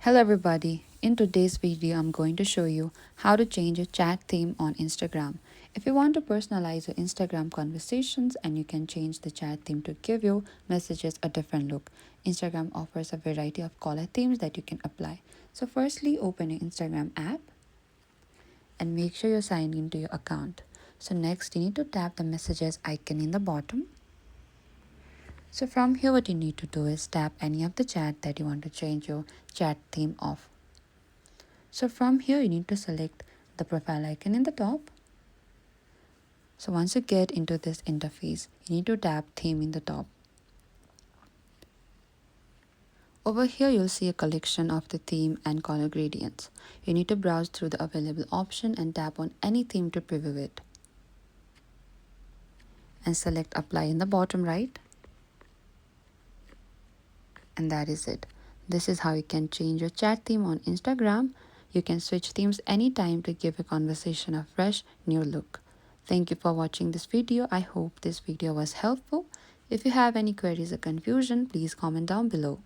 Hello everybody, in today's video I'm going to show you how to change your chat theme on Instagram. If you want to personalize your Instagram conversations and you can change the chat theme to give your messages a different look, Instagram offers a variety of color themes that you can apply. So firstly, open your Instagram app and make sure you're signed into your account. So next you need to tap the messages icon in the bottom. So from here what you need to do is tap any of the chat that you want to change your chat theme of. So from here you need to select the profile icon in the top. So once you get into this interface, you need to tap theme in the top. Over here you'll see a collection of the theme and color gradients. You need to browse through the available option and tap on any theme to preview it. And select apply in the bottom right. And that is it. This is how you can change your chat theme on Instagram. You can switch themes anytime to give a conversation a fresh, new look. Thank you for watching this video. I hope this video was helpful. If you have any queries or confusion, please comment down below.